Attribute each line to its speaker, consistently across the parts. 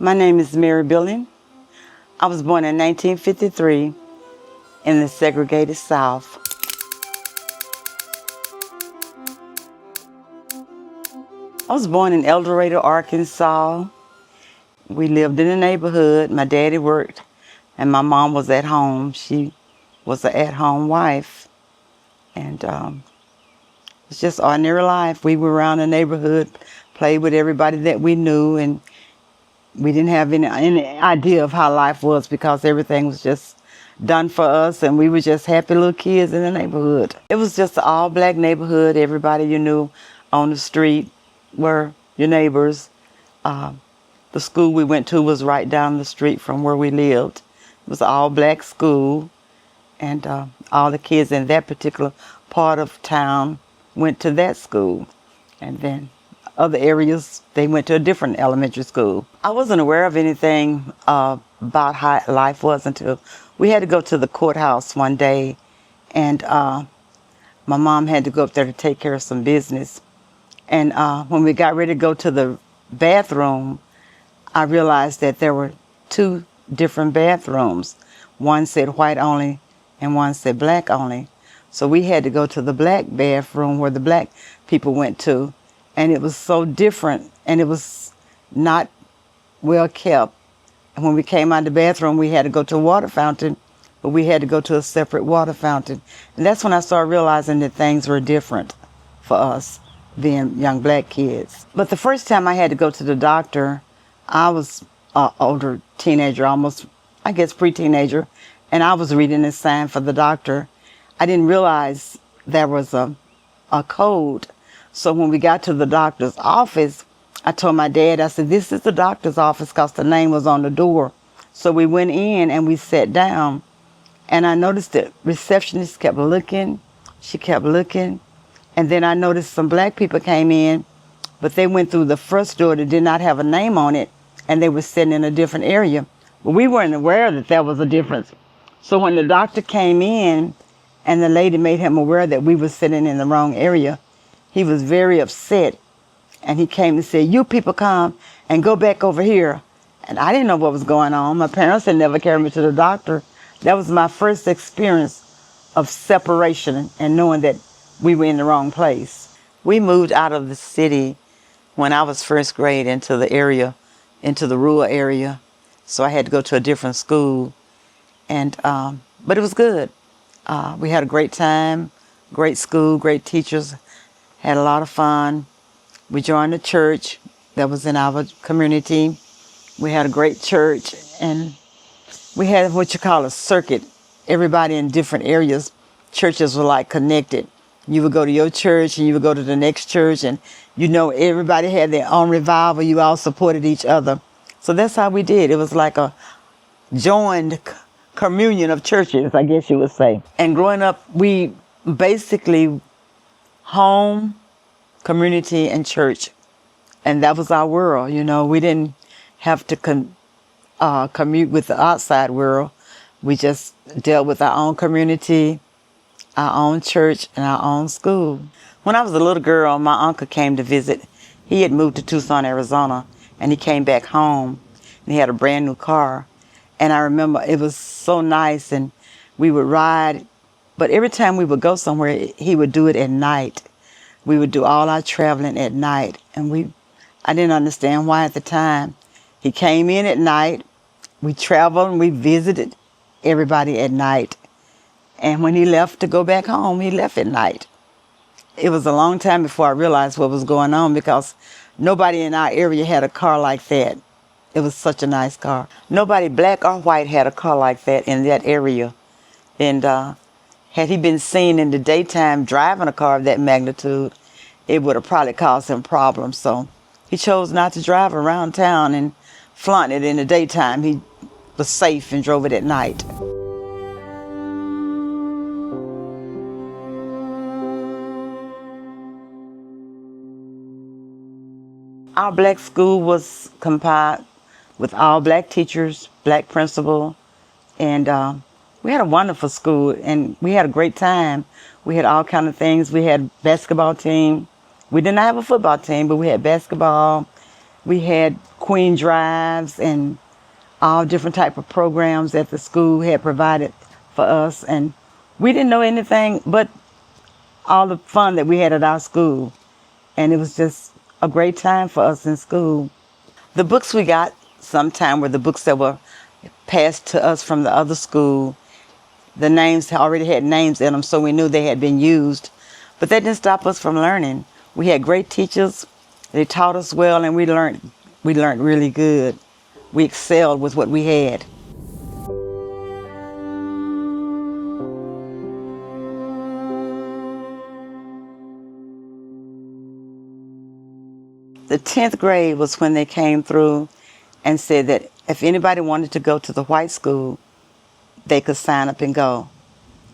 Speaker 1: My name is Mary Billing. I was born in 1953 in the segregated South. I was born in El Dorado, Arkansas. We lived in the neighborhood. My daddy worked and my mom was at home. She was an at-home wife. And it's just ordinary life. We were around the neighborhood, played with everybody that we knew, and we didn't have any idea of how life was because everything was just done for us, and we were just happy little kids in the neighborhood. It was just an all-black neighborhood. Everybody you knew on the street were your neighbors. The school we went to was right down the street from where we lived. It was an all-black school, and all the kids in that particular part of town went to that school. And then other areas, they went to a different elementary school. I wasn't aware of anything about how life was until we had to go to the courthouse one day, and my mom had to go up there to take care of some business. And when we got ready to go to the bathroom, I realized that there were two different bathrooms. One said white only and one said black only. So we had to go to the black bathroom where the black people went to. And it was so different, and it was not well kept. And when we came out of the bathroom, we had to go to a water fountain, but we had to go to a separate water fountain. And that's when I started realizing that things were different for us, being young black kids. But the first time I had to go to the doctor, I was an older teenager, almost, I guess, pre-teenager, and I was reading this sign for the doctor. I didn't realize there was a code. So when we got to the doctor's office, I told my dad, I said, this is the doctor's office, because the name was on the door. So we went in and we sat down, and I noticed the receptionist kept looking. She kept looking. And then I noticed some black people came in, but they went through the first door that did not have a name on it, and they were sitting in a different area. But we weren't aware that there was a difference. So when the doctor came in and the lady made him aware that we were sitting in the wrong area, he was very upset, and he came and said, you people come and go back over here. And I didn't know what was going on. My parents had never carried me to the doctor. That was my first experience of separation and knowing that we were in the wrong place. We moved out of the city when I was first grade into the area, into the rural area. So I had to go to a different school. And but it was good. We had a great time, great school, great teachers. Had a lot of fun. We joined the church that was in our community. We had a great church, and we had what you call a circuit. Everybody in different areas, churches were like connected. You would go to your church and you would go to the next church, and you know everybody had their own revival. You all supported each other. So that's how we did. It was like a joined communion of churches, I guess you would say. And growing up, we basically home, community, and church, and that was our world. You know, we didn't have to commute with the outside world. We just dealt with our own community, our own church, and our own school. When I was a little girl, my uncle came to visit. He had moved to Tucson, Arizona, and he came back home, and he had a brand new car. And I remember it was so nice, and we would ride. But every time we would go somewhere, he would do it at night. We would do all our traveling at night. And I didn't understand why at the time. He came in at night. We traveled and we visited everybody at night. And when he left to go back home, he left at night. It was a long time before I realized what was going on, because nobody in our area had a car like that. It was such a nice car. Nobody, black or white, had a car like that in that area. And had he been seen in the daytime driving a car of that magnitude, it would have probably caused him problems. So he chose not to drive around town and flaunt it in the daytime. He was safe and drove it at night. Our black school was compiled with all black teachers, black principal, and we had a wonderful school, and we had a great time. We had all kind of things. We had basketball team. We did not have a football team, but we had basketball. We had Queen Drives and all different type of programs that the school had provided for us. And we didn't know anything but all the fun that we had at our school. And it was just a great time for us in school. The books we got sometime were the books that were passed to us from the other school. The names already had names in them, so we knew they had been used. But that didn't stop us from learning. We had great teachers. They taught us well, and we learned really good. We excelled with what we had. The 10th grade was when they came through and said that if anybody wanted to go to the white school, they could sign up and go.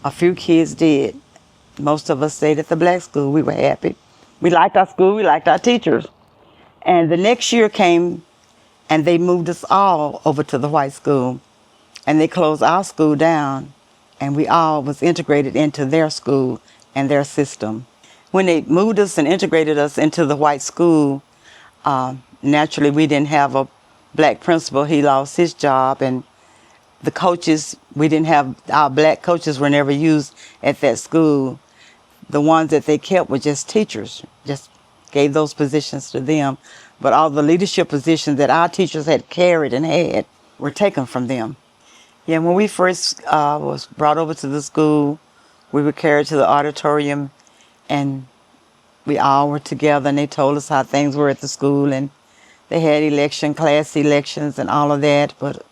Speaker 1: A few kids did. Most of us stayed at the black school. We were happy. We liked our school. We liked our teachers. And the next year came and they moved us all over to the white school. And they closed our school down. And we all was integrated into their school and their system. When they moved us and integrated us into the white school, naturally we didn't have a black principal. He lost his job, and the coaches, we didn't have, our black coaches were never used at that school. The ones that they kept were just teachers, just gave those positions to them. But all the leadership positions that our teachers had carried and had were taken from them. Yeah, when we first was brought over to the school, we were carried to the auditorium, and we all were together, and they told us how things were at the school, and they had class elections and all of that. But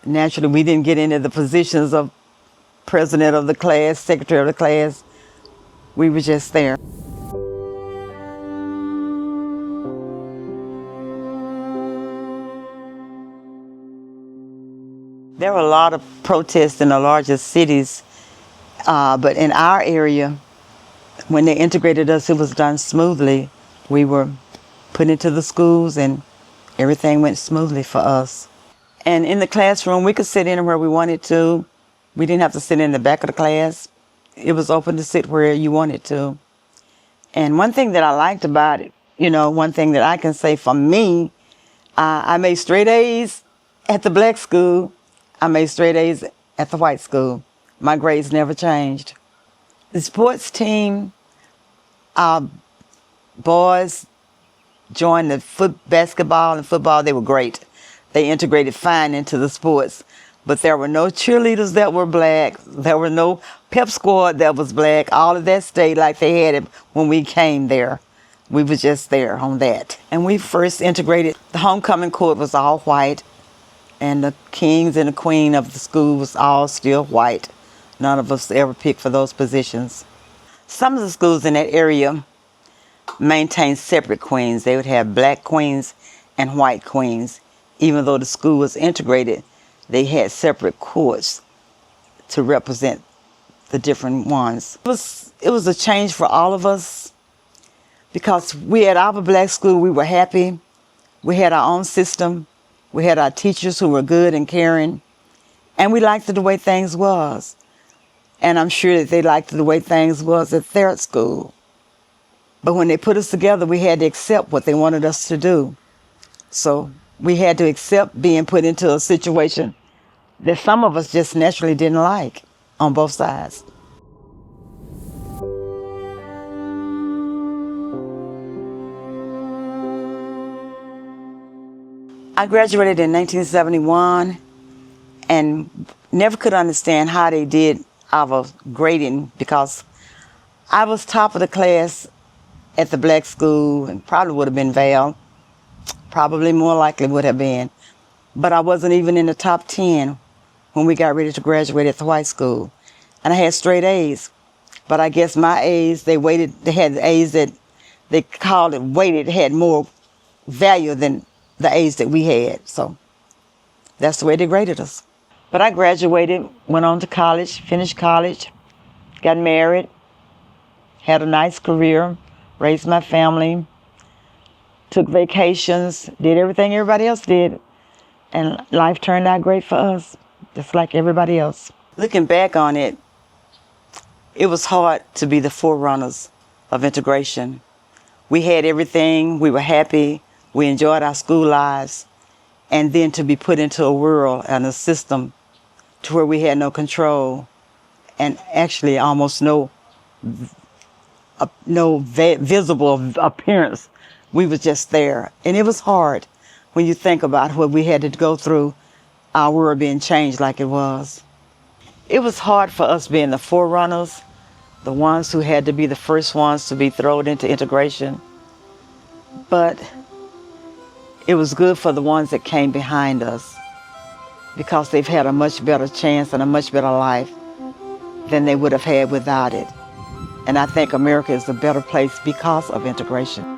Speaker 1: naturally, we didn't get into the positions of president of the class, secretary of the class. We were just there. There were a lot of protests in the larger cities, but in our area, when they integrated us, it was done smoothly. We were put into the schools and everything went smoothly for us. And in the classroom, we could sit anywhere we wanted to. We didn't have to sit in the back of the class. It was open to sit where you wanted to. And one thing that I liked about it, one thing that I can say for me, I made straight A's at the black school. I made straight A's at the white school. My grades never changed. The sports team, our boys joined the basketball and football. They were great. They integrated fine into the sports. But there were no cheerleaders that were black. There were no pep squad that was black. All of that stayed like they had it when we came there. We were just there on that. And we first integrated, the homecoming court was all white, and the kings and the queen of the school was all still white. None of us ever picked for those positions. Some of the schools in that area maintained separate queens. They would have black queens and white queens. Even though the school was integrated, they had separate courts to represent the different ones. It was a change for all of us because we at our black school, we were happy. We had our own system. We had our teachers who were good and caring. And we liked the way things was. And I'm sure that they liked the way things was at their school. But when they put us together, we had to accept what they wanted us to do. So we had to accept being put into a situation that some of us just naturally didn't like on both sides. I graduated in 1971 and never could understand how they did our grading because I was top of the class at the black school and probably would have been Val. Probably more likely would have been. But I wasn't even in the top 10 when we got ready to graduate at the white school. And I had straight A's. But I guess my A's, they had A's that they called it weighted, had more value than the A's that we had. So that's the way they graded us. But I graduated, went on to college, finished college, got married, had a nice career, raised my family, took vacations, did everything everybody else did. And life turned out great for us, just like everybody else. Looking back on it, it was hard to be the forerunners of integration. We had everything, we were happy, We enjoyed our school lives. And then to be put into a world and a system to where we had no control and actually almost no visible appearance. We was just there. And it was hard when you think about what we had to go through, our world being changed like it was. It was hard for us being the forerunners, the ones who had to be the first ones to be thrown into integration. But it was good for the ones that came behind us because they've had a much better chance and a much better life than they would have had without it. And I think America is a better place because of integration.